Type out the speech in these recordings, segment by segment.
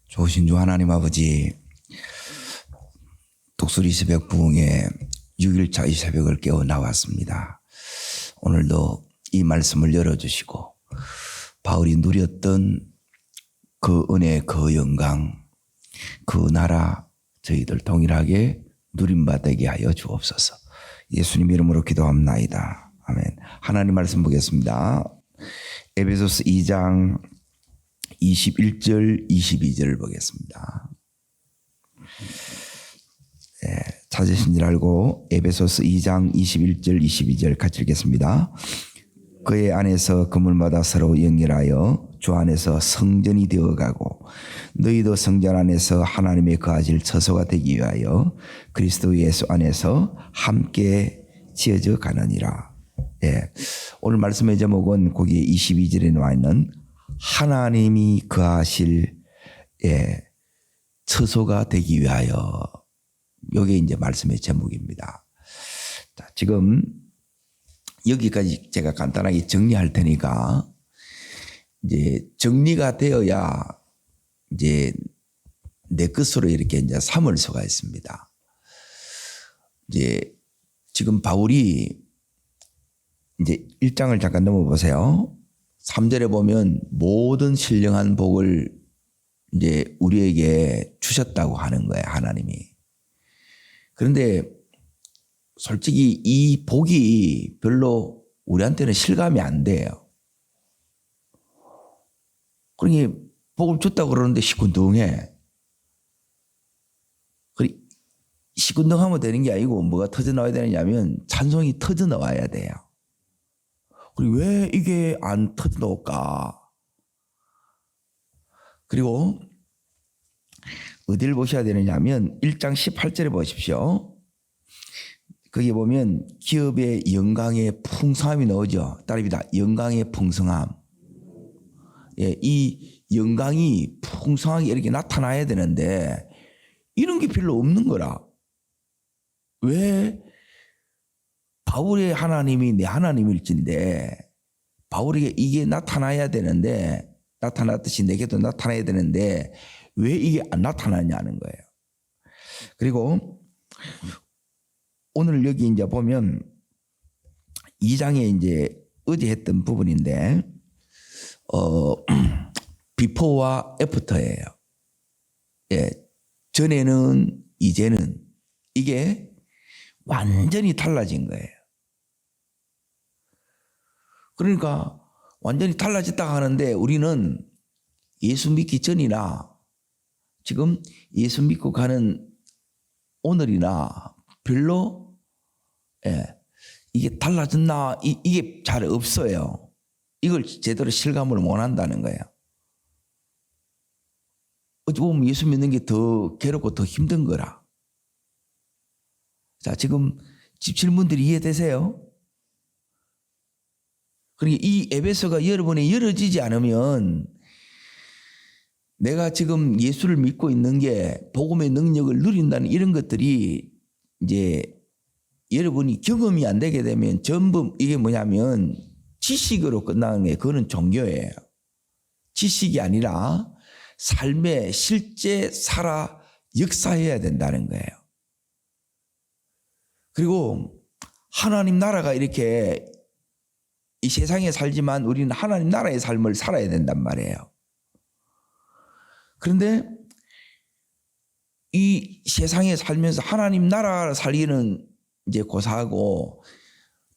좋으신 주 하나님 아버지, 독수리 새벽 부흥에 6일차 이 새벽을 깨어 나왔습니다. 오늘도 이 말씀을 열어주시고 바울이 누렸던 그 은혜, 그 영광, 그 나라 저희들 동일하게 누림받게 하여 주옵소서. 예수님 이름으로 기도합나이다. 아멘. 하나님 말씀 보겠습니다. 에베소서 2장 21절 22절을 보겠습니다. 찾으신 줄 알고 에베소서 2장 21절 22절 같이 읽겠습니다. 그의 안에서 그물마다 서로 연결하여 주 안에서 성전이 되어가고 너희도 성전 안에서 하나님의 거하실 처소가 되기 위하여 그리스도 예수 안에서 함께 지어져 가느니라. 오늘 말씀의 제목은 거기 22절에 나와 있는 하나님이 거하실 처소가 되기 위하여, 이게 이제 말씀의 제목입니다. 자, 지금 여기까지 제가 간단하게 정리할 테니까 이제 정리가 되어야 이제 내 것으로 이렇게 이제 삼을 수가 있습니다. 이제 지금 바울이 이제 1장을 잠깐 넘어보세요. 3절에 보면 모든 신령한 복을 이제 우리에게 주셨다고 하는 거예요, 하나님이. 그런데 솔직히 이 복이 별로 우리한테는 실감이 안 돼요. 그러니 복을 줬다고 그러는데 시큰둥해. 시큰둥하면 되는 게 아니고 뭐가 터져 나와야 되느냐면 찬송이 터져 나와야 돼요. 그리고 왜 이게 안 터져 나올까? 그리고 어디를 보셔야 되느냐면 1장 18절에 보십시오. 거기 보면 기업의 영광의 풍성함이 나오죠. 따릅니다. 영광의 풍성함. 이 영광이 풍성하게 이렇게 나타나야 되는데 이런 게 별로 없는 거라. 왜? 바울의 하나님이 내 하나님일진데 바울에게 이게 나타나야 되는데, 나타났듯이 내게도 나타나야 되는데 왜 이게 안 나타나냐는 거예요. 그리고 오늘 여기 이제 보면 2장에 이제 어제 했던 부분인데 비포와 애프터예요. 전에는 이제는 이게 완전히 달라진 거예요. 그러니까 완전히 달라졌다 하는데 우리는 예수 믿기 전이나 지금 예수 믿고 가는 오늘이나 별로 이게 달라졌나 이게 잘 없어요. 이걸 제대로 실감을 못 한다는 거예요. 어찌 보면 예수 믿는 게 더 괴롭고 더 힘든 거라. 자, 지금 질문들이 이해되세요? 그러니까 이 에베소가 여러분이 열어지지 않으면 내가 지금 예수를 믿고 있는 게 복음의 능력을 누린다는 이런 것들이 이제 여러분이 경험이 안 되게 되면 전부 이게 뭐냐면 지식으로 끝나는 게 그거는 종교예요. 지식이 아니라 삶에 실제 살아 역사해야 된다는 거예요. 그리고 하나님 나라가 이렇게 이 세상에 살지만 우리는 하나님 나라의 삶을 살아야 된단 말이에요. 그런데 이 세상에 살면서 하나님 나라 살기는 이제 고사하고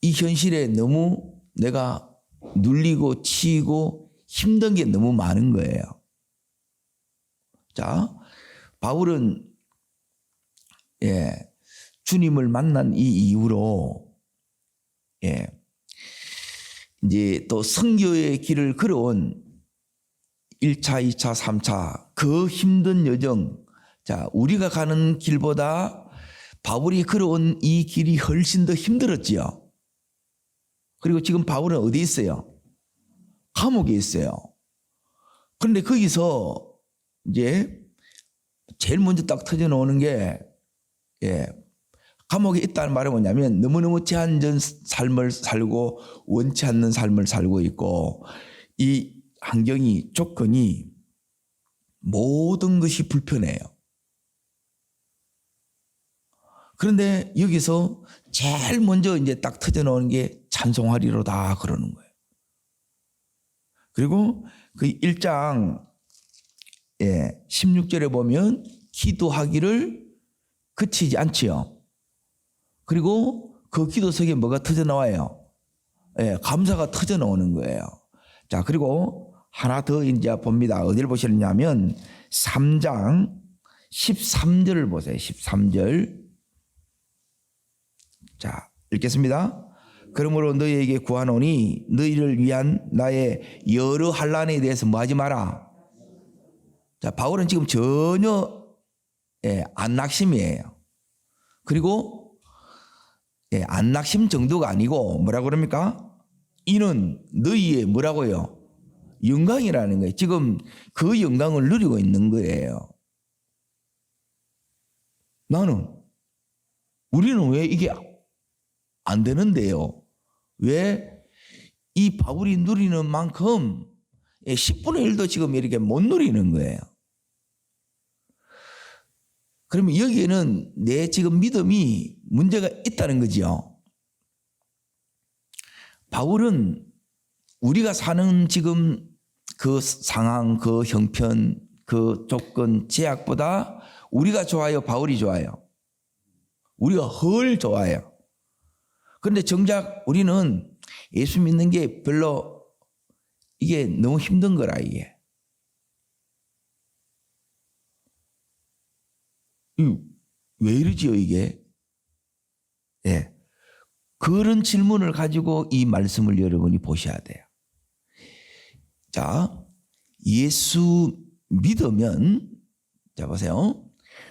이 현실에 너무 내가 눌리고 치이고 힘든 게 너무 많은 거예요. 자, 바울은 주님을 만난 이 이후로 이제 또 선교의 길을 걸어온 1차, 2차, 3차 그 힘든 여정, 자, 우리가 가는 길보다 바울이 걸어온 이 길이 훨씬 더 힘들었지요. 그리고 지금 바울은 어디 있어요? 감옥에 있어요. 그런데 거기서 이제 제일 먼저 딱 터져 나오는 게 감옥에 있다는 말은 뭐냐면 너무너무 제한적 삶을 살고 원치 않는 삶을 살고 있고 이 환경이 조건이 모든 것이 불편해요. 그런데 여기서 제일 먼저 이제 딱 터져 나오는 게 찬송하리로다 그러는 거예요. 그리고 그 1장 16절에 보면 기도하기를 그치지 않지요. 그리고 그 기도 속에 뭐가 터져 나와요? 감사가 터져 나오는 거예요. 자, 그리고 하나 더 이제 봅니다. 어디를 보시느냐면 3장 13절을 보세요. 13절. 자, 읽겠습니다. 그러므로 너희에게 구하노니 너희를 위한 나의 여러 환난에 대해서 뭐하지 마라. 자, 바울은 지금 전혀 안 낙심이에요. 그리고 안 낙심 정도가 아니고 뭐라고 그럽니까? 이는 너희의 뭐라고요? 영광이라는 거예요. 지금 그 영광을 누리고 있는 거예요. 우리는 왜 이게 안 되는데요? 왜 이 바울이 누리는 만큼 10분의 1도 지금 이렇게 못 누리는 거예요. 그러면 여기에는 내 지금 믿음이 문제가 있다는 거죠. 바울은 우리가 사는 지금 그 상황, 그 형편, 그 조건, 제약보다 우리가 좋아요? 바울이 좋아요? 우리가 훨 좋아요. 그런데 정작 우리는 예수 믿는 게 별로 이게 너무 힘든 거라 이게. 왜 이러지요 이게? 그런 질문을 가지고 이 말씀을 여러분이 보셔야 돼요. 자, 예수 믿으면, 자 보세요.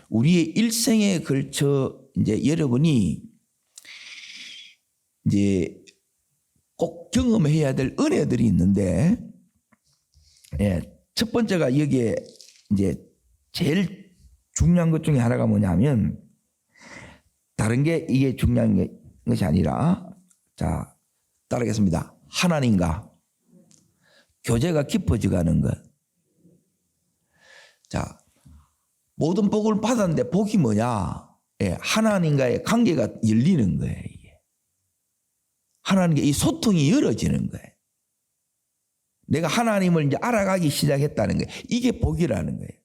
우리의 일생에 걸쳐 이제 여러분이 이제 꼭 경험해야 될 은혜들이 있는데, 첫 번째가 여기에 이제 제일 중요한 것 중에 하나가 뭐냐면, 다른 게 이게 중요한 것이 아니라, 자, 따르겠습니다. 하나님과 교제가 깊어져 가는 것. 자, 모든 복을 받았는데 복이 뭐냐? 하나님과의 관계가 열리는 거예요. 이게. 하나님과 이 소통이 열어지는 거예요. 내가 하나님을 이제 알아가기 시작했다는 거예요. 이게 복이라는 거예요.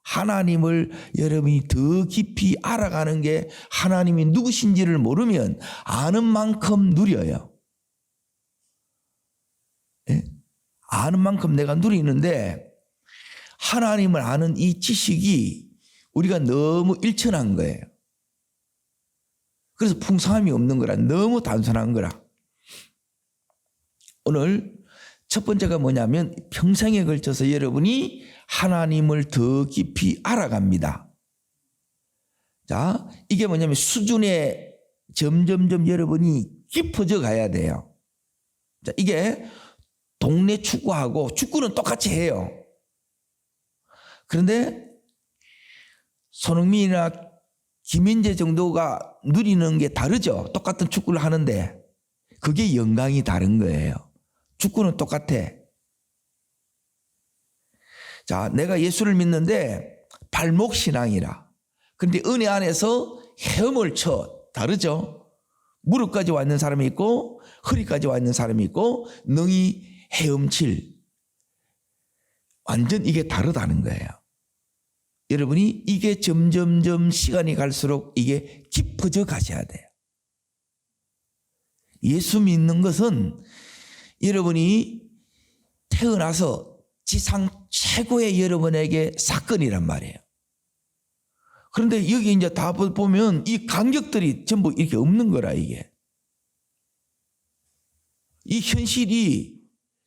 하나님을 여러분이 더 깊이 알아가는 게 하나님이 누구신지를 모르면 아는 만큼 누려요. 아는 만큼 내가 누리는데 하나님을 아는 이 지식이 우리가 너무 일천한 거예요. 그래서 풍성함이 없는 거라, 너무 단순한 거라. 오늘 첫 번째가 뭐냐면 평생에 걸쳐서 여러분이 하나님을 더 깊이 알아갑니다. 자, 이게 뭐냐면 수준에 점점점 여러분이 깊어져 가야 돼요. 자, 이게 동네 축구하고 축구는 똑같이 해요. 그런데 손흥민이나 김민재 정도가 누리는 게 다르죠. 똑같은 축구를 하는데 그게 영광이 다른 거예요. 축구는 똑같아. 자, 내가 예수를 믿는데 발목 신앙이라. 그런데 은혜 안에서 헤엄을 쳐. 다르죠. 무릎까지 와 있는 사람이 있고 허리까지 와 있는 사람이 있고 능히 헤엄칠. 완전 이게 다르다는 거예요. 여러분이 이게 점점점 시간이 갈수록 이게 깊어져 가셔야 돼요. 예수 믿는 것은 여러분이 태어나서 지상 최고의 여러분에게 사건이란 말이에요. 그런데 여기 이제 다 보면 이 간격들이 전부 이렇게 없는 거라 이게. 이 현실이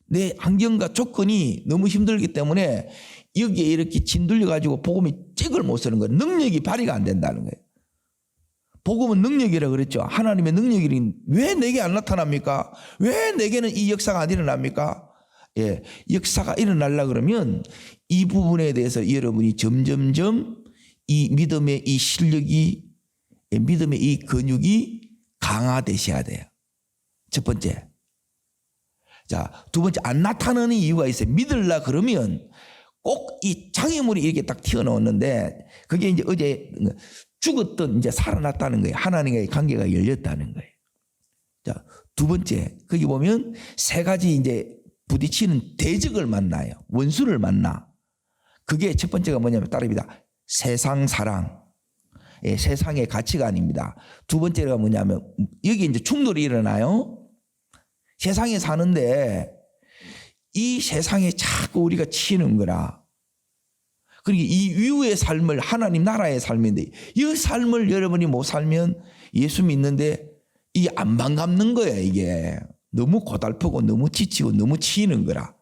내 환경과 조건이 너무 힘들기 때문에 여기에 이렇게 짓눌려 가지고 복음이 잭을 못 쓰는 거예요. 능력이 발휘가 안 된다는 거예요. 복음은 능력이라 그랬죠. 하나님의 능력이 왜 내게 안 나타납니까? 왜 내게는 이 역사가 안 일어납니까? 역사가 일어나려 그러면 이 부분에 대해서 여러분이 점점점 이 믿음의 이 실력이, 믿음의 이 근육이 강화되셔야 돼요. 첫 번째. 자, 두 번째, 안 나타나는 이유가 있어요. 믿으려 그러면 꼭 이 장애물이 이렇게 딱 튀어나왔는데 그게 이제 어제 죽었던 이제 살아났다는 거예요. 하나님과의 관계가 열렸다는 거예요. 자, 두 번째, 거기 보면 세 가지 이제 부딪히는 대적을 만나요. 원수를 만나. 그게 첫 번째가 뭐냐면 따릅니다. 세상 사랑. 예, 세상의 가치관입니다. 두 번째가 뭐냐면 여기 이제 충돌이 일어나요. 세상에 사는데 이 세상에 자꾸 우리가 치는 거라. 그러니까 이 이후의 삶을 하나님 나라의 삶인데 이 삶을 여러분이 못 살면 예수 믿는데 이게 안 반갑는 거예요. 이게 너무 고달프고 너무 지치고 너무 치이는 거라.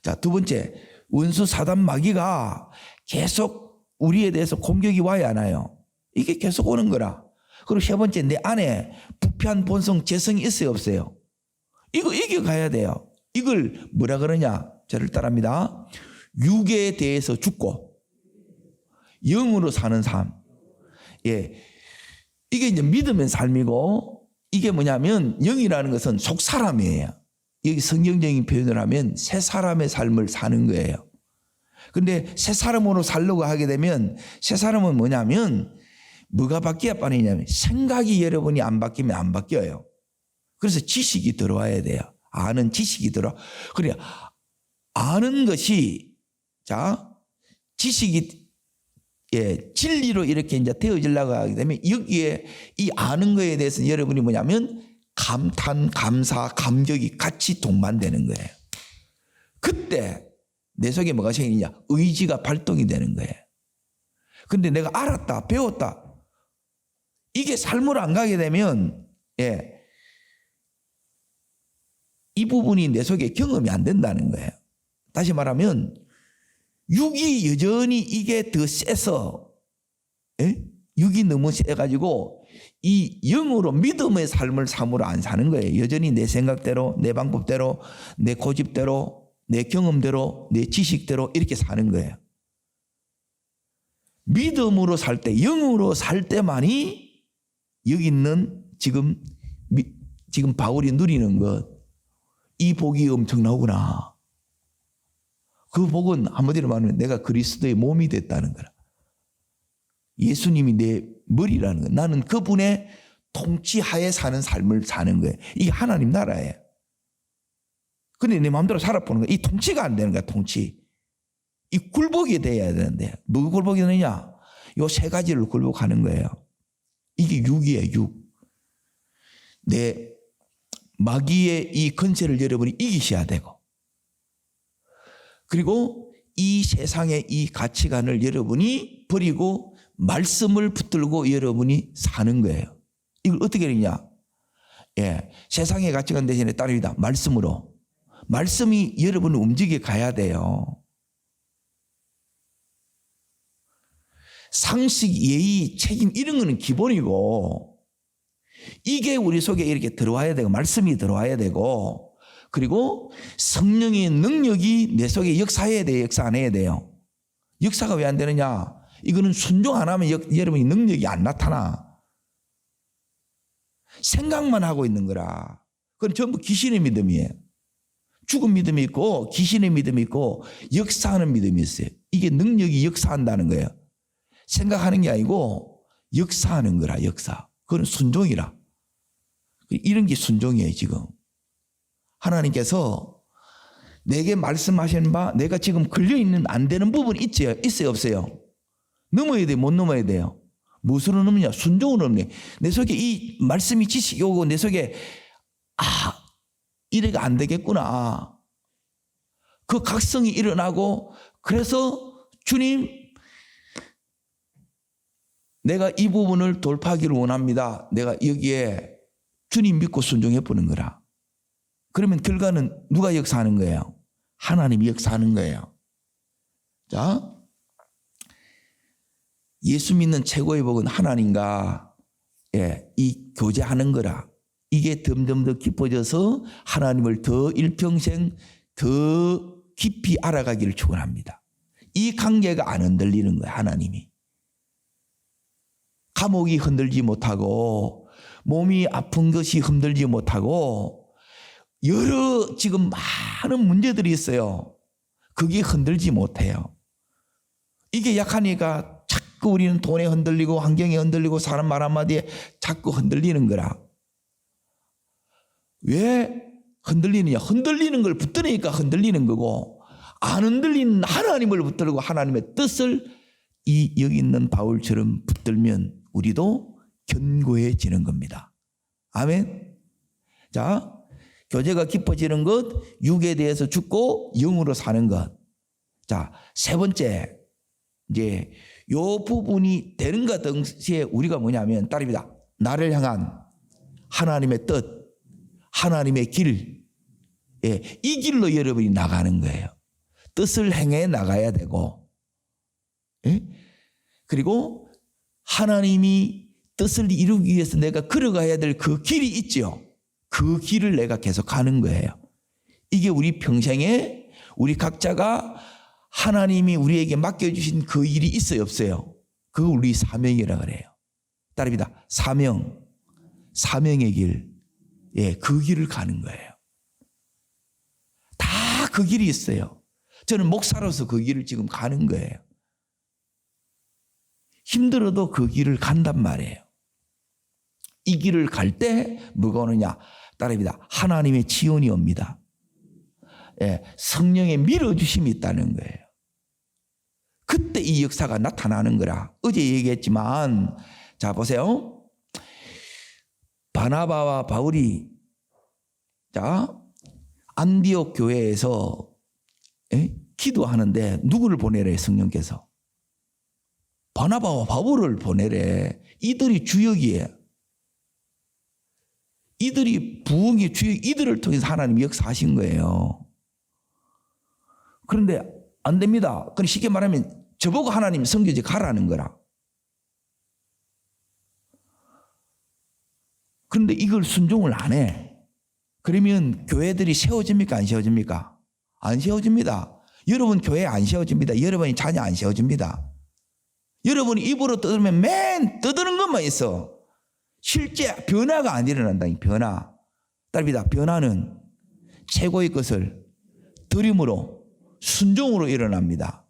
자, 두 번째, 원수 사단 마귀가 계속 우리에 대해서 공격이 와야 하나요? 이게 계속 오는 거라. 그리고 세 번째, 내 안에 부패한 본성 재성이 있어요 없어요? 이거 이겨가야 돼요. 이걸 뭐라 그러냐? 저를 따라합니다. 육에 대해서 죽고 영으로 사는 삶. 예, 이게 이제 믿음의 삶이고 이게 뭐냐면 영이라는 것은 속 사람이에요. 여기 성경적인 표현을 하면 새 사람의 삶을 사는 거예요. 그런데 새 사람으로 살려고 하게 되면 새 사람은 뭐냐면 뭐가 바뀌어야 빠르냐면 생각이 여러분이 안 바뀌면 안 바뀌어요. 그래서 지식이 들어와야 돼요. 아는 지식이 들어. 그래 아는 것이 자 지식이 예 진리로 이렇게 이제 되어지려고 하게 되면 여기에 이 아는 거에 대해서 여러분이 뭐냐면 감탄, 감사, 감격이 같이 동반되는 거예요. 그때 내 속에 뭐가 생기냐? 의지가 발동이 되는 거예요. 근데 내가 알았다, 배웠다. 이게 삶으로 안 가게 되면 예. 이 부분이 내 속에 경험이 안 된다는 거예요. 다시 말하면 육이 여전히 이게 더 세서 예? 육이 너무 세가지고 이 영으로 믿음의 삶을 삶으로 안 사는 거예요. 여전히 내 생각대로 내 방법대로 내 고집대로 내 경험대로 내 지식대로 이렇게 사는 거예요. 믿음으로 살 때 영으로 살 때만이 여기 있는 지금 바울이 누리는 것 이 복이 엄청나구나. 그 복은 한마디로 말하면 내가 그리스도의 몸이 됐다는 거라. 예수님이 내 머리라는 거야. 나는 그분의 통치하에 사는 삶을 사는 거예요. 이게 하나님 나라예요. 근데 내 마음대로 살아보는 거야. 이 통치가 안 되는 거야. 통치. 이 굴복이 돼야 되는데 뭐 굴복이 되느냐? 요 세 가지를 굴복하는 거예요. 이게 육이에요. 육. 내 마귀의 이 권세를 여러분이 이기셔야 되고 그리고 이 세상의 이 가치관을 여러분이 버리고 말씀을 붙들고 여러분이 사는 거예요. 이걸 어떻게 하느냐? 예, 세상의 가치관 대신에 따릅니다. 말씀으로. 말씀이 여러분을 움직여 가야 돼요. 상식, 예의, 책임 이런 거는 기본이고 이게 우리 속에 이렇게 들어와야 되고 말씀이 들어와야 되고 그리고 성령의 능력이 내 속에 역사해야 돼요. 역사 안 해야 돼요. 역사가 왜 안 되느냐? 이거는 순종 안 하면 여러분이 능력이 안 나타나. 생각만 하고 있는 거라. 그건 전부 귀신의 믿음이에요. 죽은 믿음이 있고 귀신의 믿음이 있고 역사하는 믿음이 있어요. 이게 능력이 역사한다는 거예요. 생각하는 게 아니고 역사하는 거라. 역사. 그건 순종이라. 이런 게 순종이에요. 지금. 하나님께서 내게 말씀하시는 바 내가 지금 걸려있는 안 되는 부분이 있어요 없어요? 넘어야 돼요? 못 넘어야 돼요? 무엇으로 넘느냐? 순종으로 넘네. 내 속에 이 말씀이 지식이 오고 내 속에 이래가 안 되겠구나. 그 각성이 일어나고 그래서 주님 내가 이 부분을 돌파하기를 원합니다. 내가 여기에 주님 믿고 순종해 보는 거라. 그러면 결과는 누가 역사하는 거예요? 하나님이 역사하는 거예요. 자, 예수 믿는 최고의 복은 하나님과 이 교제하는 거라. 이게 점점 더 깊어져서 하나님을 더 일평생 더 깊이 알아가기를 축원합니다. 이 관계가 안 흔들리는 거예요. 하나님이. 감옥이 흔들지 못하고 몸이 아픈 것이 흔들지 못하고 여러 지금 많은 문제들이 있어요. 그게 흔들지 못해요. 이게 약하니까 자꾸 우리는 돈에 흔들리고 환경에 흔들리고 사람 말 한마디에 자꾸 흔들리는 거라. 왜 흔들리느냐? 흔들리는 걸 붙들으니까 흔들리는 거고, 안 흔들리는 하나님을 붙들고 하나님의 뜻을 여기 있는 바울처럼 붙들면 우리도 견고해지는 겁니다. 아멘. 자, 교제가 깊어지는 것, 육에 대해서 죽고 영으로 사는 것. 자, 세 번째, 이제 요 부분이 되는가 동시에 우리가 뭐냐면 따릅니다. 나를 향한 하나님의 뜻, 하나님의 길, 이 길로 여러분이 나가는 거예요. 뜻을 행해 나가야 되고, 그리고 하나님이 뜻을 이루기 위해서 내가 걸어가야 될 그 길이 있죠. 그 길을 내가 계속 가는 거예요. 이게 우리 평생에 우리 각자가 하나님이 우리에게 맡겨주신 그 일이 있어요, 없어요? 그거 우리 사명이라 그래요. 따릅니다. 사명의 길. 그 길을 가는 거예요. 다 그 길이 있어요. 저는 목사로서 그 길을 지금 가는 거예요. 힘들어도 그 길을 간단 말이에요. 이 길을 갈 때 뭐가 오느냐? 따릅니다. 하나님의 지원이 옵니다. 성령의 밀어주심이 있다는 거예요. 그때 이 역사가 나타나는 거라. 어제 얘기했지만, 자 보세요. 바나바와 바울이 안디옥 교회에서 기도하는데 누구를 보내래? 성령께서 바나바와 바울을 보내래. 이들이 주역이에요. 이들이 부흥의 주역, 이들을 통해서 하나님이 역사하신 거예요. 그런데 안 됩니다. 그럼 쉽게 말하면 저보고 하나님 선교지 가라는 거라. 그런데 이걸 순종을 안 해. 그러면 교회들이 세워집니까? 안 세워집니까? 안 세워집니다. 여러분 교회 안 세워집니다. 여러분이 자녀 안 세워집니다. 여러분이 입으로 떠들면 맨 떠드는 것만 있어. 실제 변화가 안 일어난다. 변화. 따릅니다. 변화는 최고의 것을 드림으로 순종으로 일어납니다.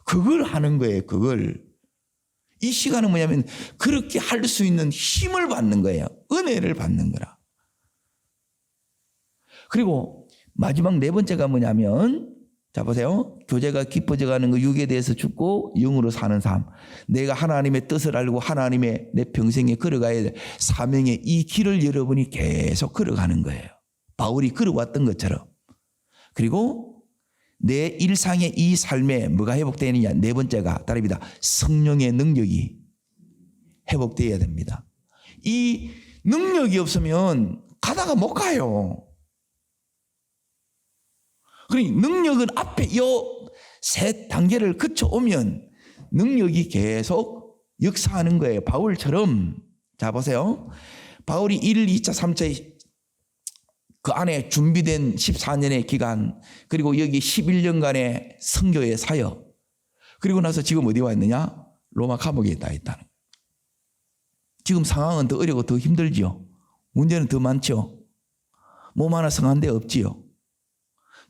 그걸 하는 거예요. 그걸. 이 시간은 뭐냐면 그렇게 할 수 있는 힘을 받는 거예요. 은혜를 받는 거라. 그리고 마지막 네 번째가 뭐냐면, 자 보세요. 교제가 깊어져 가는 거, 육에 대해서 죽고 영으로 사는 삶. 내가 하나님의 뜻을 알고 하나님의 내 평생에 걸어가야 될 사명의 이 길을 여러분이 계속 걸어가는 거예요. 바울이 걸어왔던 것처럼. 그리고 내 일상의 이 삶에 뭐가 회복되느냐? 네 번째가 따릅니다. 성령의 능력이 회복되어야 됩니다. 이 능력이 없으면 가다가 못 가요. 그러니 능력은 앞에 요 세 단계를 거쳐오면 능력이 계속 역사하는 거예요. 바울처럼. 자 보세요. 바울이 1, 2차, 3차 그 안에 준비된 14년의 기간, 그리고 여기 11년간의 선교의 사역, 그리고 나서 지금 어디 와 있느냐? 로마 감옥에 있다는 거예요. 지금 상황은 더 어렵고 더 힘들지요. 문제는 더 많죠. 몸 하나 성한 데 없지요.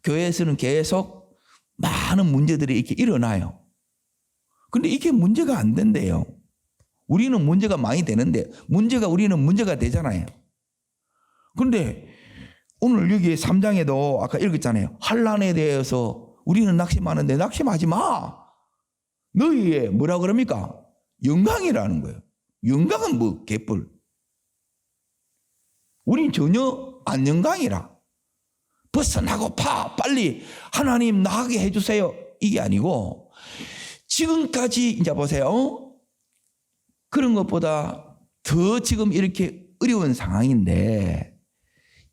교회에서는 계속 많은 문제들이 이렇게 일어나요. 그런데 이게 문제가 안 된대요. 우리는 문제가 많이 되는데 우리는 문제가 되잖아요. 그런데 오늘 여기 3장에도 아까 읽었잖아요. 환난에 대해서 우리는 낙심하는데 낙심하지 마. 너희의 뭐라 그럽니까? 영광이라는 거예요. 영광은 뭐 개뿔. 우린 전혀 안 영광이라. 벗어나고 빨리 하나님 나가게 해주세요. 이게 아니고 지금까지 이제 보세요. 그런 것보다 더 지금 이렇게 어려운 상황인데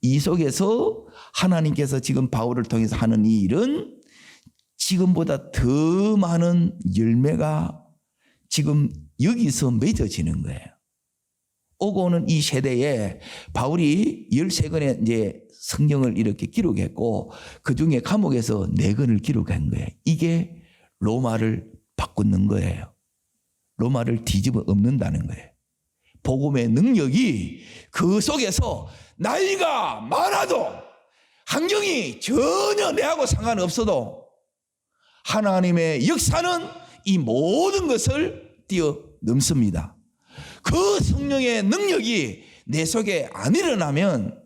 이 속에서 하나님께서 지금 바울을 통해서 하는 이 일은 지금보다 더 많은 열매가 지금 여기서 맺어지는 거예요. 오고 오는 이 세대에 바울이 13권의 이제 성경을 이렇게 기록했고 그 중에 감옥에서 4권을 기록한 거예요. 이게 로마를 바꾸는 거예요. 로마를 뒤집어 엎는다는 거예요. 복음의 능력이 그 속에서 나이가 많아도 환경이 전혀 내하고 상관없어도 하나님의 역사는 이 모든 것을 뛰어넘습니다. 그 성령의 능력이 내 속에 안 일어나면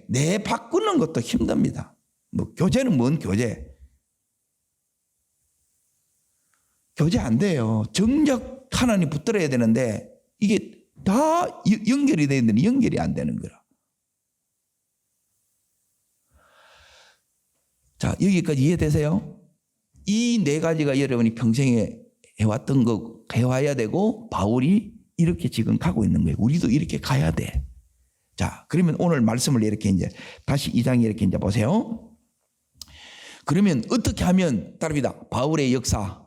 내 바꾸는 것도 힘듭니다. 뭐 교제는 뭔 교제? 교제 안 돼요. 정작 하나님 붙들어야 되는데 이게 다 연결이 되어 있는데 연결이 안 되는 거라. 자, 여기까지 이해되세요? 이 네 가지가 여러분이 평생에 해왔던 거 해와야 되고 바울이 이렇게 지금 가고 있는 거예요. 우리도 이렇게 가야 돼. 자, 그러면 오늘 말씀을 이렇게 이제 다시 2장에 이렇게 이제 보세요. 그러면 어떻게 하면 따릅니다. 바울의 역사,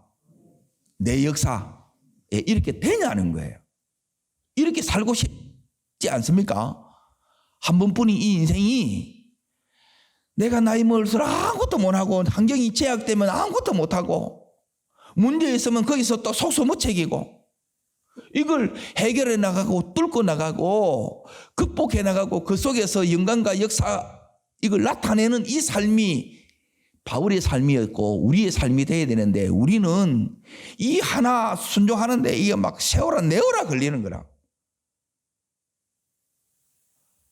내 역사 이렇게 되냐는 거예요. 이렇게 살고 싶지 않습니까? 한 번뿐인 이 인생이 내가 나이 먹을수록 아무것도 못하고 환경이 제약되면 아무것도 못하고 문제 있으면 거기서 또 속수무책이고 이걸 해결해 나가고 뚫고 나가고 극복해 나가고 그 속에서 영광과 역사 이걸 나타내는 이 삶이 바울의 삶이었고 우리의 삶이 돼야 되는데 우리는 이 하나 순종하는데 이게 막 세워라 내어라 걸리는 거라.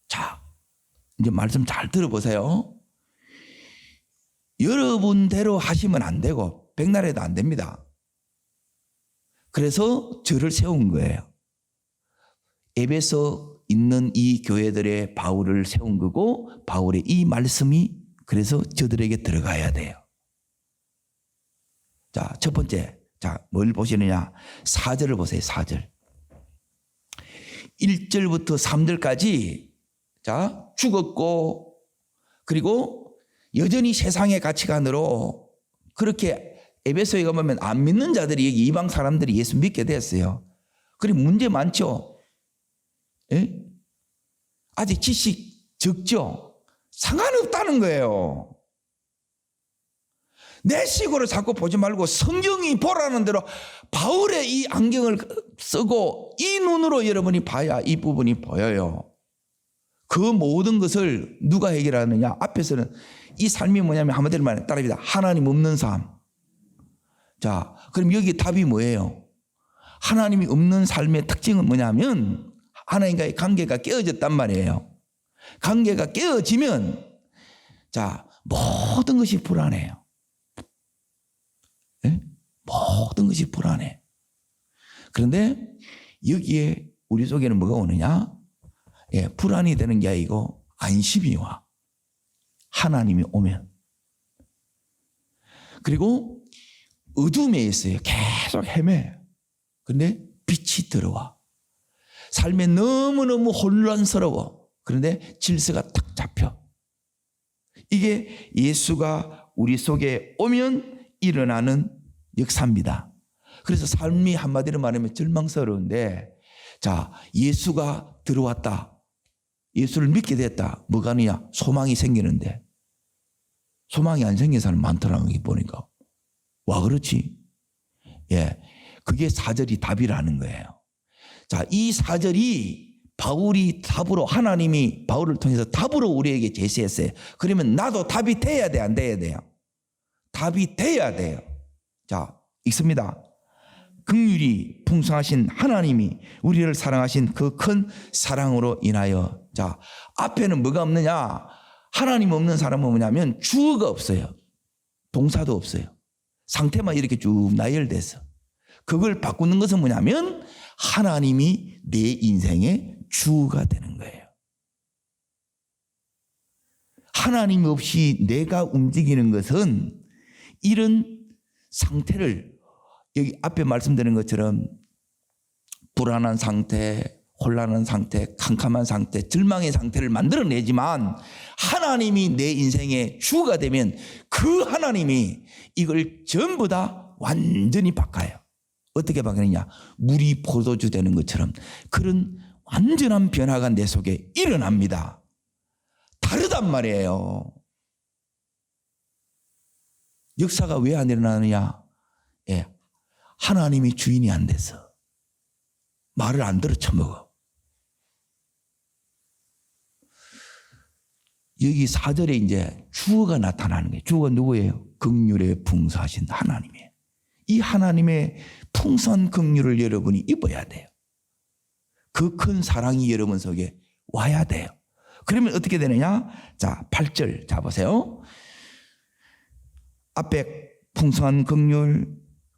자, 이제 말씀 잘 들어보세요. 여러분대로 하시면 안 되고 백날에도 안 됩니다. 그래서 저를 세운 거예요. 에베소 있는 이 교회들의 바울을 세운 거고 바울의 이 말씀이 그래서 저들에게 들어가야 돼요. 자, 첫 번째. 자, 뭘 보시느냐? 4절을 보세요. 4절. 1절부터 3절까지 자, 죽었고 그리고 여전히 세상의 가치관으로 그렇게 에베소에 가면 안 믿는 자들이 이방 사람들이 예수 믿게 됐어요. 그리고 문제 많죠. 예? 아직 지식 적죠. 상관없다는 거예요. 내 식으로 자꾸 보지 말고 성경이 보라는 대로 바울의 이 안경을 쓰고 이 눈으로 여러분이 봐야 이 부분이 보여요. 그 모든 것을 누가 해결하느냐? 앞에서는 이 삶이 뭐냐면 한마디로 말해 따라합니다. 하나님 없는 삶. 자, 그럼 여기 답이 뭐예요? 하나님이 없는 삶의 특징은 뭐냐면 하나님과의 관계가 깨어졌단 말이에요. 관계가 깨어지면 자, 모든 것이 불안해요. 네? 모든 것이 불안해. 그런데 여기에 우리 속에는 뭐가 오느냐? 불안이 되는 게 아니고 안심이 와. 하나님이 오면. 그리고 어둠에 있어요. 계속 헤매. 근데 빛이 들어와. 삶에 너무너무 혼란스러워. 그런데 질서가 딱 잡혀. 이게 예수가 우리 속에 오면 일어나는 역사입니다. 그래서 삶이 한마디로 말하면 절망스러운데 자, 예수가 들어왔다. 예수를 믿게 됐다. 뭐가 아니냐? 소망이 생기는데 소망이 안 생긴 사람 많더라는 게 보니까. 와, 그렇지. 예, 그게 4절이 답이라는 거예요. 자, 이 4절이 바울이 답으로 하나님이 바울을 통해서 답으로 우리에게 제시했어요. 그러면 나도 답이 돼야 돼, 안 돼야 돼요? 답이 돼야 돼요. 자, 읽습니다. 긍휼이 풍성하신 하나님이 우리를 사랑하신 그 큰 사랑으로 인하여. 자, 앞에는 뭐가 없느냐? 하나님 없는 사람은 뭐냐면 주어가 없어요. 동사도 없어요. 상태만 이렇게 쭉 나열돼서. 그걸 바꾸는 것은 뭐냐면 하나님이 내 인생의 주가 되는 거예요. 하나님 없이 내가 움직이는 것은 이런 상태를 여기 앞에 말씀드린 것처럼 불안한 상태, 혼란한 상태, 캄캄한 상태, 절망의 상태를 만들어내지만 하나님이 내 인생의 주가 되면 그 하나님이 이걸 전부 다 완전히 바꿔요. 어떻게 바뀌느냐? 물이 포도주 되는 것처럼 그런 완전한 변화가 내 속에 일어납니다. 다르단 말이에요. 역사가 왜 안 일어나느냐? 예, 하나님이 주인이 안 돼서 말을 안 들어 처먹어. 여기 4절에 이제 주어가 나타나는 거예요. 주어가 누구예요? 긍휼에 풍성하신 하나님이에요. 이 하나님의 풍성한 긍휼을 여러분이 입어야 돼요. 그 큰 사랑이 여러분 속에 와야 돼요. 그러면 어떻게 되느냐? 자, 8절 자 보세요. 앞에 풍성한 긍휼,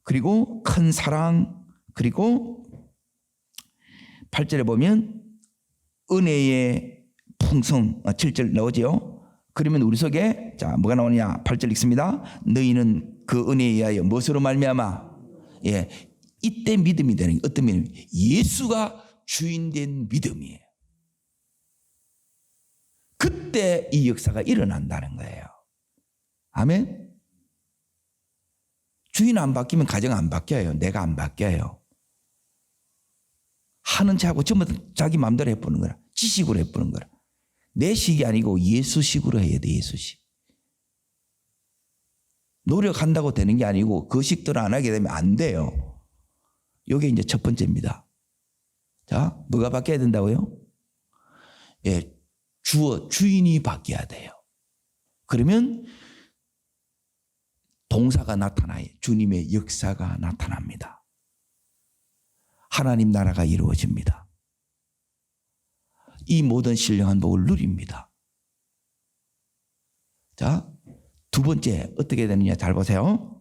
그리고 큰 사랑, 그리고 8절에 보면 은혜의 풍성, 7절 나오죠. 그러면 우리 속에 자 뭐가 나오느냐? 8절 읽습니다. 너희는 그 은혜에 의하여 무엇으로 말미암아? 예, 이때 믿음이 되는 게 어떤 믿음? 예수가 주인된 믿음이에요. 그때 이 역사가 일어난다는 거예요. 아멘. 주인 안 바뀌면 가정 안 바뀌어요. 내가 안 바뀌어요. 하는 체하고 전부 자기 마음대로 해보는 거라. 지식으로 해보는 거라. 내 식이 아니고 예수식으로 해야 돼. 예수식. 노력한다고 되는 게 아니고 그 식대로 안 하게 되면 안 돼요. 이게 이제 첫 번째입니다. 자, 뭐가 바뀌어야 된다고요? 예, 주인이 바뀌어야 돼요. 그러면 동사가 나타나요. 주님의 역사가 나타납니다. 하나님 나라가 이루어집니다. 이 모든 신령한 복을 누립니다. 자, 두 번째 어떻게 되느냐 잘 보세요.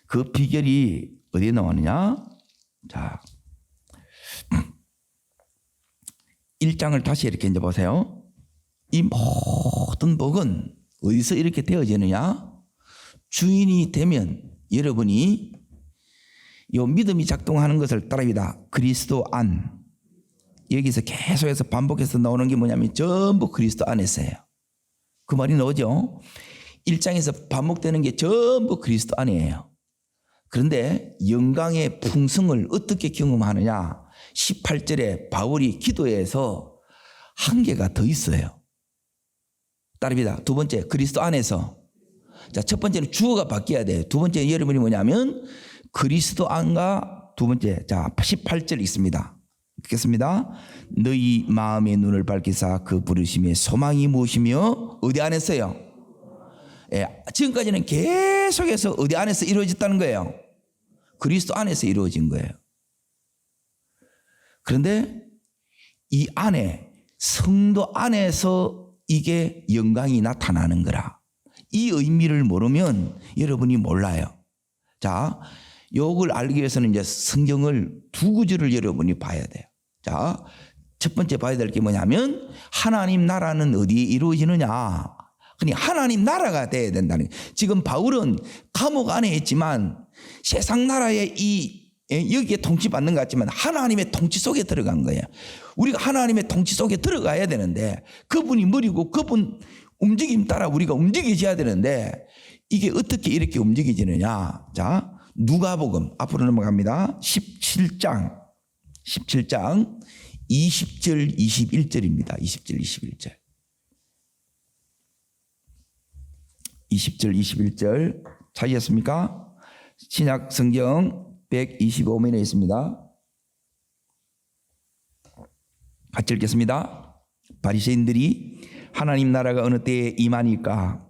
그 비결이 어디에 나오느냐? 자, 1장을 다시 이렇게 이제 보세요. 이 모든 복은 어디서 이렇게 되어지느냐? 주인이 되면 여러분이 이 믿음이 작동하는 것을 따릅니다. 그리스도 안. 여기서 계속해서 반복해서 나오는 게 뭐냐면 전부 그리스도 안에서예요. 그 말이 나오죠. 1장에서 반복되는 게 전부 그리스도 안이에요. 그런데 영광의 풍성을 어떻게 경험하느냐? 18절에 바울이 기도해서 한계가 더 있어요. 따릅니다. 두 번째, 그리스도 안에서. 자, 첫 번째는 주어가 바뀌어야 돼요. 두 번째 여러분이 뭐냐면 그리스도 안과 두 번째, 자, 18절 있습니다. 읽겠습니다. 너희 마음의 눈을 밝히사 그 부르심의 소망이 무엇이며 어디 안에서요? 예, 지금까지는 계속해서 어디 안에서 이루어졌다는 거예요. 그리스도 안에서 이루어진 거예요. 그런데 이 안에 성도 안에서 이게 영광이 나타나는 거라. 이 의미를 모르면 여러분이 몰라요. 자, 요걸 알기 위해서는 이제 성경을 두 구절을 여러분이 봐야 돼요. 자, 첫 번째 봐야 될 게 뭐냐면 하나님 나라는 어디에 이루어지느냐? 그러니 하나님 나라가 돼야 된다는 거예요. 지금 바울은 감옥 안에 있지만 세상 나라의 여기에 통치받는 것 같지만 하나님의 통치 속에 들어간 거예요. 우리가 하나님의 통치 속에 들어가야 되는데 그분이 머리고 그분 움직임 따라 우리가 움직여져야 되는데 이게 어떻게 이렇게 움직여지느냐? 자, 누가복음 앞으로 넘어갑니다. 17장 20절 21절입니다. 20절 21절 20절 21절 찾으셨습니까? 신약 성경 125면에 있습니다. 같이 읽겠습니다. 바리새인들이 하나님 나라가 어느 때에 임하니까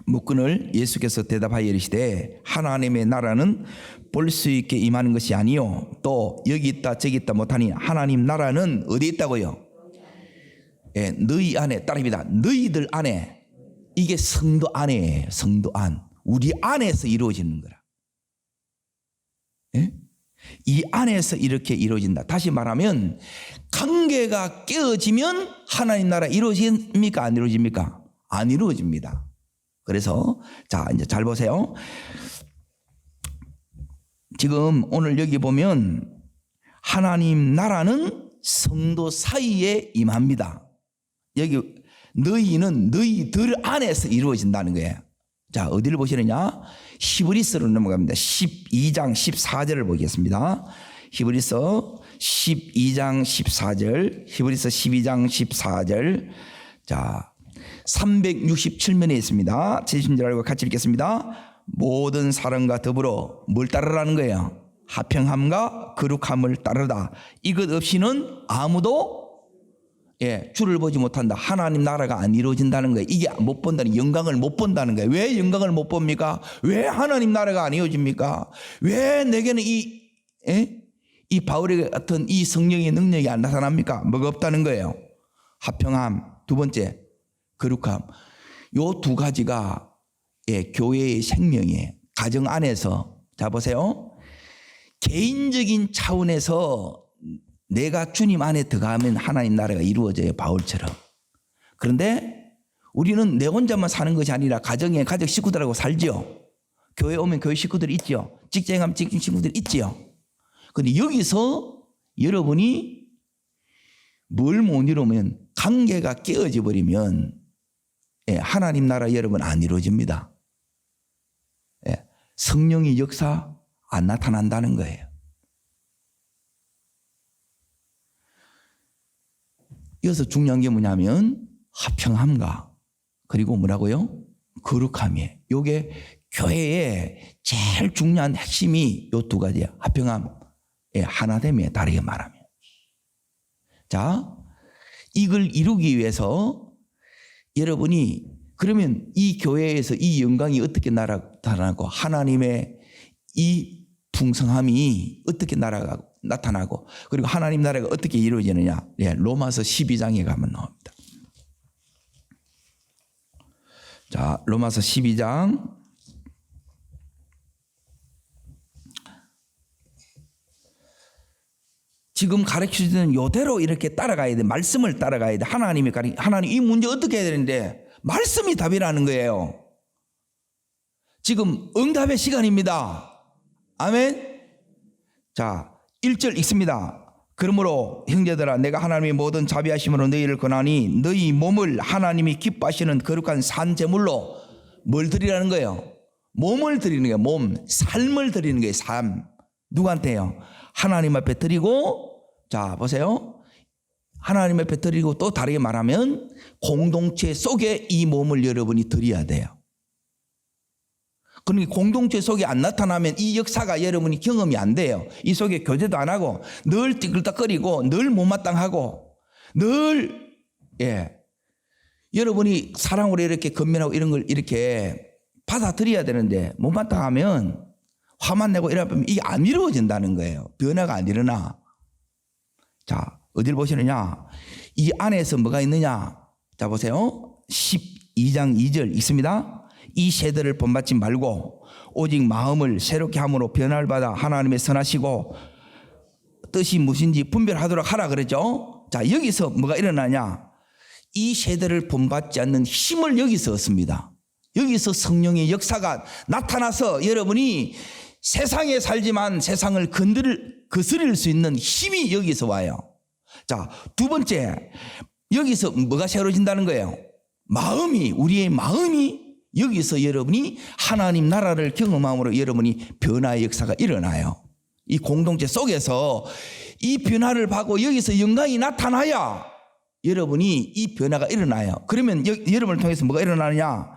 묻거늘 예수께서 대답하여 이르시되 하나님의 나라는 볼 수 있게 임하는 것이 아니요 또 여기 있다 저기 있다 못하니 하나님 나라는 어디 있다고요? 예, 너희 안에 따릅니다. 너희들 안에. 이게 성도 안에예요. 성도 안. 우리 안에서 이루어지는 거라. 예? 이 안에서 이렇게 이루어진다. 다시 말하면 관계가 깨어지면 하나님 나라 이루어집니까? 안 이루어집니까? 안 이루어집니다. 그래서 자 이제 잘 보세요. 지금 오늘 여기 보면 하나님 나라는 성도 사이에 임합니다. 여기 너희는 너희들 안에서 이루어진다는 거예요. 자, 어디를 보시느냐? 히브리서로 넘어갑니다. 12장 14절을 보겠습니다. 히브리서 12장 14절, 히브리서 12장 14절. 자, 367면에 있습니다. 제신 줄 알고 같이 읽겠습니다. 모든 사람과 더불어 뭘 따르라는 거예요? 하평함과 거룩함을 따르다. 이것 없이는 아무도 주를 보지 못한다. 하나님 나라가 안 이루어진다는 거예요. 이게 못 본다는, 영광을 못 본다는 거예요. 왜 영광을 못 봅니까? 왜 하나님 나라가 안 이루어집니까? 왜 내게는 이 바울의 같은 이 성령의 능력이 안 나타납니까? 뭐가 없다는 거예요. 화평함, 두 번째 거룩함. 요 두 가지가 교회의 생명이에요. 가정 안에서. 자, 보세요. 개인적인 차원에서 내가 주님 안에 들어가면 하나님 나라가 이루어져요. 바울처럼. 그런데 우리는 내 혼자만 사는 것이 아니라 가정에 가족 식구들하고 살죠. 교회 오면 교회 식구들이 있죠. 직장에 가면 직장 식구들이 있죠. 그런데 여기서 여러분이 뭘 못 이루면, 관계가 깨어져 버리면 하나님 나라 여러분 안 이루어집니다. 성령의 역사 안 나타난다는 거예요. 여기서 중요한 게 뭐냐면 화평함과 그리고 뭐라고요? 거룩함이에요. 이게 교회의 제일 중요한 핵심이 이 두 가지예요. 화평함, 하나됨이에요. 다르게 말하면. 자, 이걸 이루기 위해서 여러분이 그러면 이 교회에서 이 영광이 어떻게 나타나고 하나님의 이 풍성함이 어떻게 나타나고 그리고 하나님 나라가 어떻게 이루어지느냐. 로마서 12장에 가면 나옵니다. 자, 로마서 12장 지금 가르쳐주는 요대로 이렇게 따라가야 돼. 말씀을 따라가야 돼. 하나님 이 문제 어떻게 해야 되는데 말씀이 답이라는 거예요. 지금 응답의 시간입니다. 아멘. 자, 1절 읽습니다. 그러므로 형제들아 내가 하나님의 모든 자비하심으로 너희를 권하니 너희 몸을 하나님이 기뻐하시는 거룩한 산 제물로 뭘 드리라는 거예요? 몸을 드리는 거예요. 몸, 삶을 드리는 거예요. 삶. 누구한테요? 하나님 앞에 드리고, 자 보세요. 하나님 앞에 드리고 또 다르게 말하면 공동체 속에 이 몸을 여러분이 드려야 돼요. 그러니까 공동체 속에 안 나타나면 이 역사가 여러분이 경험이 안 돼요. 이 속에 교제도 안 하고 늘 띠끌딱거리고 늘 못마땅하고 늘 여러분이 사랑으로 이렇게 건면하고 이런 걸 이렇게 받아들여야 되는데 못마땅하면 화만 내고 이러면 이게 안 이루어진다는 거예요. 변화가 안 일어나. 자, 어딜 보시느냐? 이 안에서 뭐가 있느냐? 자, 보세요. 12장 2절 있습니다. 이 세대를 본받지 말고 오직 마음을 새롭게 함으로 변화를 받아 하나님의 선하시고 뜻이 무엇인지 분별하도록 하라 그러죠. 자, 여기서 뭐가 일어나냐? 이 세대를 본받지 않는 힘을 여기서 얻습니다. 여기서 성령의 역사가 나타나서 여러분이 세상에 살지만 세상을 거스릴 수 있는 힘이 여기서 와요. 자, 두 번째, 여기서 뭐가 새로워진다는 거예요? 우리의 마음이 여기서 여러분이 하나님 나라를 경험함으로 여러분이 변화의 역사가 일어나요. 이 공동체 속에서 이 변화를 받고 여기서 영광이 나타나야 여러분이 이 변화가 일어나요. 그러면 여러분을 통해서 뭐가 일어나느냐?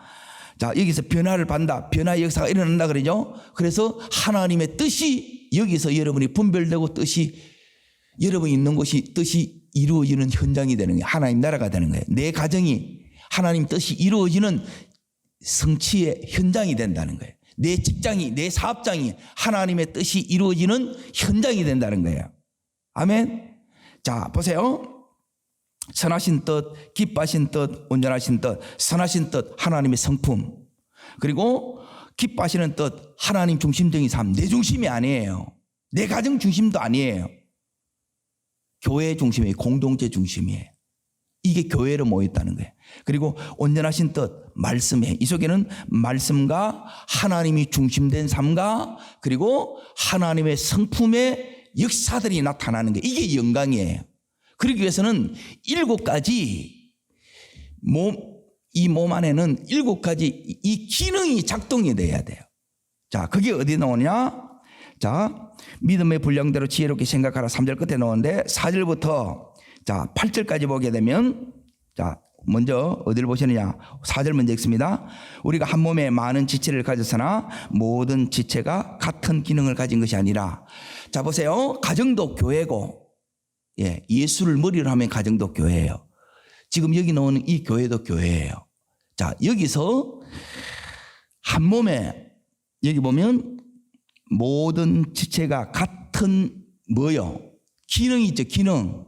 자, 여기서 변화를 받는다. 변화의 역사가 일어난다 그러죠. 그래서 하나님의 뜻이 여기서 여러분이 분별되고 뜻이 여러분이 있는 곳이 뜻이 이루어지는 현장이 되는 거예요. 하나님 나라가 되는 거예요. 내 가정이 하나님 뜻이 이루어지는 성취의 현장이 된다는 거예요. 내 직장이, 내 사업장이 하나님의 뜻이 이루어지는 현장이 된다는 거예요. 아멘. 자, 보세요. 선하신 뜻, 기뻐하신 뜻, 온전하신 뜻, 선하신 뜻, 하나님의 성품. 그리고 기뻐하시는 뜻, 하나님 중심적인 삶. 내 중심이 아니에요. 내 가정 중심도 아니에요. 교회 중심이에요. 공동체 중심이에요. 이게 교회로 모였다는 거예요. 그리고 온전하신 뜻, 말씀에 이 속에는 말씀과 하나님이 중심된 삶과 그리고 하나님의 성품의 역사들이 나타나는 게 이게 영광이에요. 그러기 위해서는 7가지 이 몸 안에는 7가지 이 기능이 작동이 돼야 돼요. 자, 그게 어디 나오냐? 자, 믿음의 분량대로 지혜롭게 생각하라 3절 끝에 나오는데 4절부터 자 8절까지 보게 되면 자 먼저 어디를 보시느냐? 4절 먼저 읽습니다. 우리가 한 몸에 많은 지체를 가졌으나 모든 지체가 같은 기능을 가진 것이 아니라. 자 보세요. 가정도 교회고 예수를 머리로 하면 가정도 교회예요. 지금 여기 나오는 이 교회도 교회예요. 자, 여기서 한 몸에 여기 보면 모든 지체가 같은 뭐요? 기능이 있죠, 기능.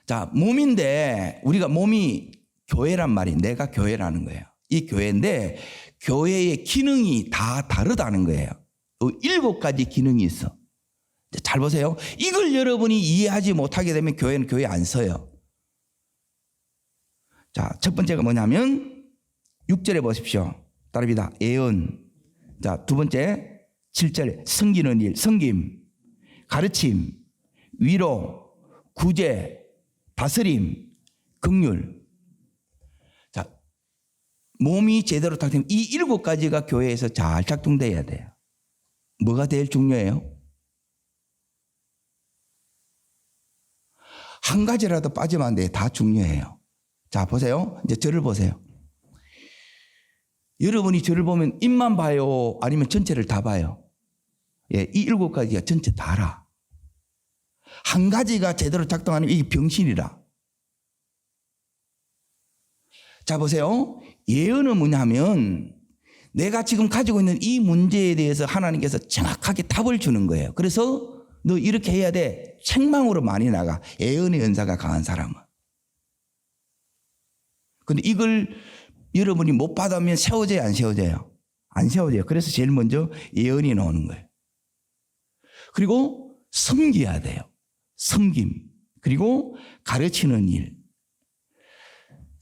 자, 몸인데 우리가 몸이 교회란 말이 내가 교회라는 거예요. 이 교회인데 교회의 기능이 다 다르다는 거예요. 7가지 기능이 있어. 잘 보세요. 이걸 여러분이 이해하지 못하게 되면 교회는 교회 안 서요. 자, 첫 번째가 뭐냐면 6절에 보십시오. 따릅니다. 예언. 자, 두 번째 7절 섬기는 일, 섬김, 가르침, 위로, 구제, 다스림, 긍휼. 자, 몸이 제대로 딱 되면 이 7가지가 교회에서 잘 작동돼야 돼요. 뭐가 제일 중요해요? 한 가지라도 빠지면 안 돼요. 다 중요해요. 자, 보세요. 이제 저를 보세요. 여러분이 저를 보면 입만 봐요? 아니면 전체를 다 봐요? 예, 이 7가지가 전체 다라. 한 가지가 제대로 작동하면 이게 병신이라. 자, 보세요. 예언은 뭐냐면 내가 지금 가지고 있는 이 문제에 대해서 하나님께서 정확하게 답을 주는 거예요. 그래서 너 이렇게 해야 돼. 책망으로 많이 나가. 예언의 은사가 강한 사람은. 근데 이걸 여러분이 못 받으면 세워져요, 안 세워져요? 안 세워져요. 그래서 제일 먼저 예언이 나오는 거예요. 그리고 섬겨야 돼요. 섬김. 그리고 가르치는 일.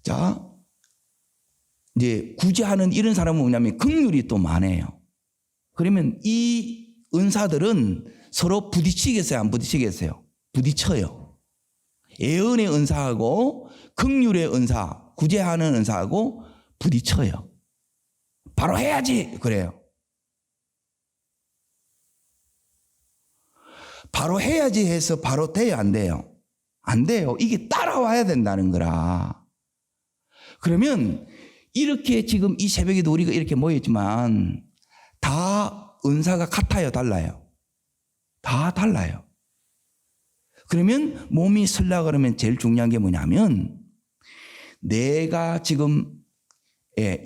자, 이제 구제하는 이런 사람은 뭐냐면 긍휼이 또 많아요. 그러면 이 은사들은 서로 부딪히겠어요, 안 부딪히겠어요? 부딪혀요. 예언의 은사하고 긍휼의 은사, 구제하는 은사하고 부딪혀요. 바로 해야지 그래요. 바로 해야지 해서 바로 돼요, 안 돼요? 안 돼요. 이게 따라와야 된다는 거라. 그러면 이렇게 지금 이 새벽에도 우리가 이렇게 모였지만 다 은사가 같아요, 달라요? 다 달라요. 그러면 몸이 설라 그러면 제일 중요한 게 뭐냐면 내가 지금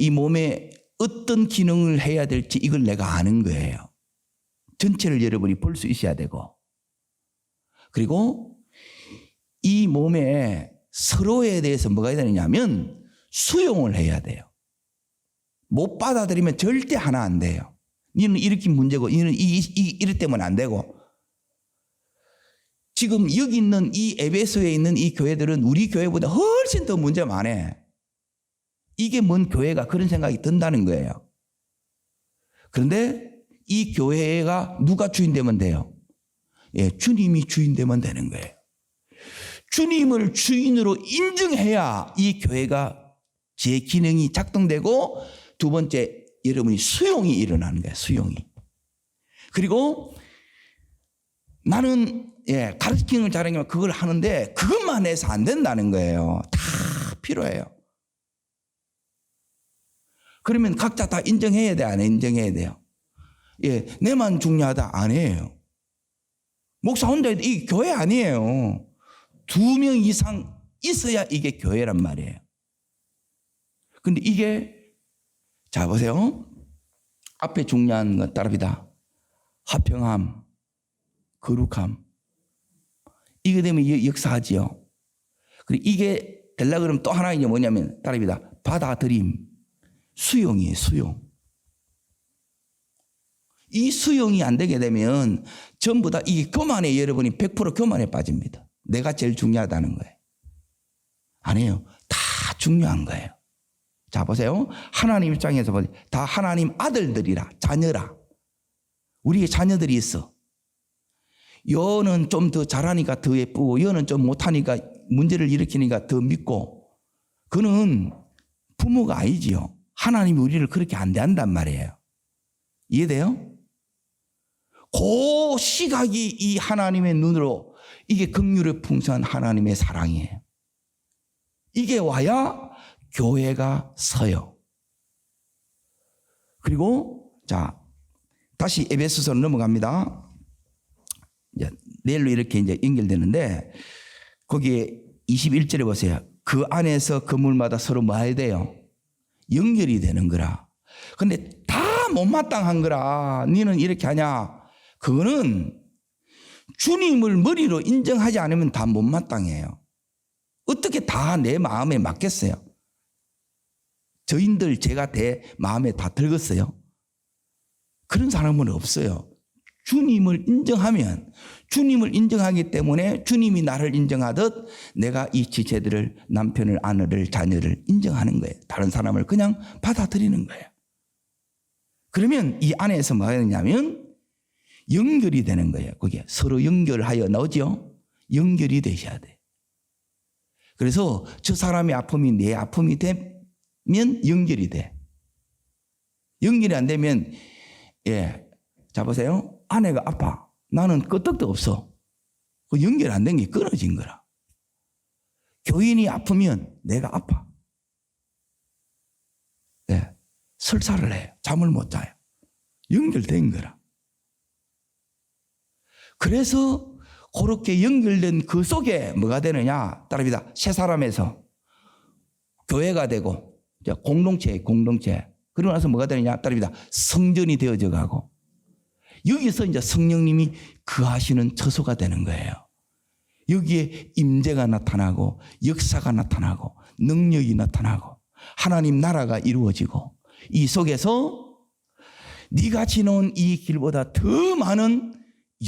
이 몸에 어떤 기능을 해야 될지 이걸 내가 아는 거예요. 전체를 여러분이 볼 수 있어야 되고, 그리고 이 몸에 서로에 대해서 뭐가 해야 되냐면 수용을 해야 돼요. 못 받아들이면 절대 하나 안 돼요. 니는 이렇게 문제고 니는 이럴 때문에 안 되고. 지금 여기 있는 이 에베소에 있는 이 교회들은 우리 교회보다 훨씬 더 문제 많아. 이게 뭔 교회가 그런 생각이 든다는 거예요. 그런데 이 교회가 누가 주인 되면 돼요? 예, 주님이 주인 되면 되는 거예요. 주님을 주인으로 인정해야 이 교회가 제 기능이 작동되고, 두 번째 여러분이 수용이 일어나는 거예요. 수용이. 그리고 나는 가르치는 잘하면 그걸 하는데 그것만 해서 안 된다는 거예요. 다 필요해요. 그러면 각자 다 인정해야 돼, 안 인정해야 돼요? 예, 내만 중요하다 안 해요. 목사 혼자 이 교회 아니에요. 2명 이상 있어야 이게 교회란 말이에요. 근데 이게 자 보세요. 앞에 중요한 것 따릅니다. 화평함, 거룩함. 이게 되면 역사하지요. 그리고 이게 되려고 그러면 또 하나 이제 뭐냐면 따릅니다. 받아들임, 수용이에요. 수용. 이 수용이 안 되게 되면 전부 다 이 교만에 여러분이 100% 교만에 빠집니다. 내가 제일 중요하다는 거예요. 아니에요. 다 중요한 거예요. 자 보세요. 하나님 입장에서 보세요. 다 하나님 아들들이라, 자녀라. 우리의 자녀들이 있어. 여는 좀 더 잘하니까 더 예쁘고 여는 좀 못하니까 문제를 일으키니까 더 믿고. 그는 부모가 아니지요. 하나님이 우리를 그렇게 안 대한단 말이에요. 이해돼요? 그 시각이 이 하나님의 눈으로 이게 긍휼의 풍성한 하나님의 사랑이에요. 이게 와야 교회가 서요. 그리고 자 다시 에베소서로 넘어갑니다. 이제 내일로 이렇게 이제 연결되는데 거기에 21절에 보세요. 그 안에서 건물마다 서로 뭐 해야 돼요? 연결이 되는 거라. 근데 다 못마땅한 거라 니는 이렇게 하냐? 그거는 주님을 머리로 인정하지 않으면 다 못마땅해요. 어떻게 다 내 마음에 맞겠어요? 저인들 제가 내 마음에 다 들겠어요? 그런 사람은 없어요. 주님을 인정하면, 주님을 인정하기 때문에 주님이 나를 인정하듯 내가 이 지체들을, 남편을, 아내를, 자녀를 인정하는 거예요. 다른 사람을 그냥 받아들이는 거예요. 그러면 이 안에서 뭐가 되냐면 연결이 되는 거예요. 그게 서로 연결하여 나오죠. 연결이 되셔야 돼요. 그래서 저 사람의 아픔이 내 아픔이 되면 연결이 돼. 연결이 안 되면, 자 보세요. 아내가 아파. 나는 끄떡도 없어. 그 연결 안 된 게 끊어진 거라. 교인이 아프면 내가 아파. 설사를 해요. 잠을 못 자요. 연결된 거라. 그래서 그렇게 연결된 그 속에 뭐가 되느냐? 따라합니다. 세 사람에서 교회가 되고 공동체. 그러고 나서 뭐가 되느냐? 따라합니다. 성전이 되어져 가고 여기서 이제 성령님이 거하시는 처소가 되는 거예요. 여기에 임재가 나타나고 역사가 나타나고 능력이 나타나고 하나님 나라가 이루어지고 이 속에서 네가 지나온 이 길보다 더 많은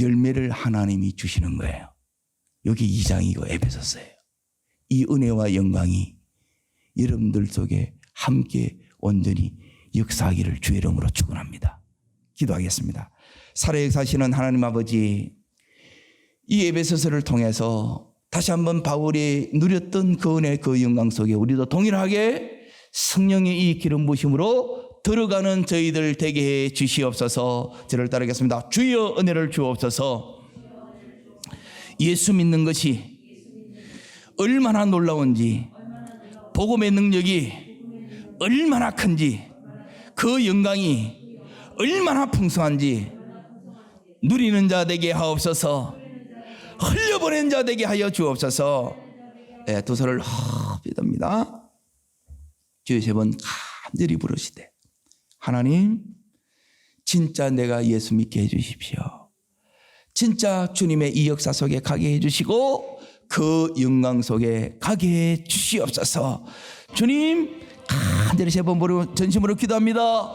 열매를 하나님이 주시는 거예요. 여기 2장이고 에베소서예요. 이 은혜와 영광이 여러분들 속에 함께 온전히 역사하기를 주의 이름으로 축원합니다. 기도하겠습니다. 살아역사하시는 하나님 아버지, 이 에베소서를 통해서 다시 한번 바울이 누렸던 그 은혜 그 영광 속에 우리도 동일하게 성령의 이 기름 부심으로 들어가는 저희들 되게 해 주시옵소서. 저를 따르겠습니다. 주여 은혜를 주옵소서. 예수 믿는 것이 얼마나 놀라운지, 복음의 능력이 얼마나 큰지, 그 영광이 얼마나 풍성한지 누리는 자 되게 하옵소서. 흘려보낸 자 되게 하여 주옵소서. 두 손을 듭니다. 주여 세 번 간절히 부르시되, 하나님 진짜 내가 예수 믿게 해주십시오. 진짜 주님의 이 역사 속에 가게 해주시고 그 영광 속에 가게 해 주시옵소서. 주님 간절히 세 번 전심으로 기도합니다.